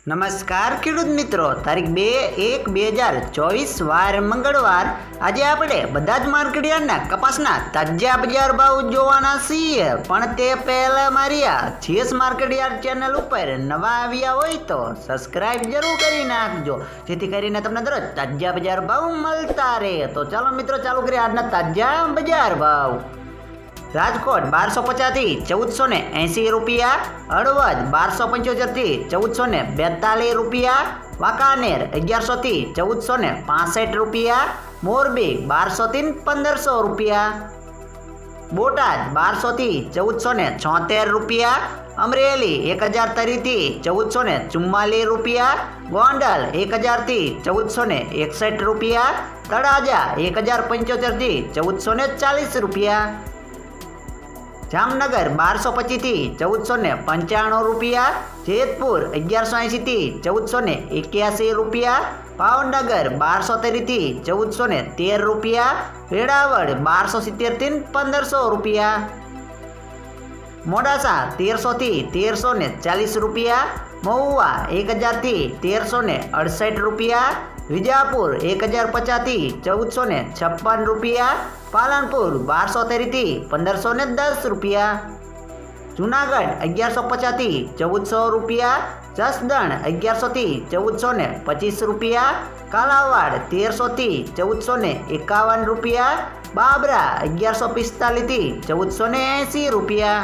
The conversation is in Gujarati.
નમસ્કાર ખેડૂત મિત્રો, તારીખ 2/1/2024 વાર મંગળવાર. આજે આપણે બધા જ માર્કેટયાર્ડના કપાસના તાજા બજાર ભાવ જોવાના છીએ. પણ તે પહેલા મારી આ જીએસ માર્કેટયાર્ડ ચેનલ ઉપર નવા આવ્યા હોય તો સબસ્ક્રાઇબ જરૂર કરી નાખજો, જેથી કરીને તમને દરરોજ તાજા બજાર ભાવ મળતા રહે. તો ચાલો મિત્રો, ચાલુ કરીએ આજના તાજા બજાર ભાવ. રાજકોટ 1250 થી 1480 રૂપિયા, હળવદ 1275 થી 1442 રૂપિયા, વાંકાનેર 1100 થી 1465 રૂપિયા, મોરબી 1200 થી 1500 રૂપિયા, બોટાદ 1200 થી 1476 રૂપિયા, અમરેલી 1030 થી 1444 રૂપિયા, ગોંડલ 1000 થી 1461 રૂપિયા, તળાજા 1075 થી 1440 રૂપિયા, જામનગર 1225 થી 1495 રૂપિયા, જેતપુર 1180 થી 1481 રૂપિયા, ભાવનગર 1213 થી 1413 રૂપિયા, વેરાવળ 1270 થી 1500 રૂપિયા, મોડાસા 1300 થી 1340 રૂપિયા, મહુવા 1000 થી 1368 રૂપિયા, વિજાપુર 1050 થી 1456 રૂપિયા, પાલનપુર 1213 થી 1510 રૂપિયા, જુનાગઢ 1150 થી 1400 રૂપિયા, જસદણ 1100 થી 1425 રૂપિયા, કાલાવાડ 1300 થી 1451 રૂપિયા, બાબરા 1145 થી 1480 રૂપિયા.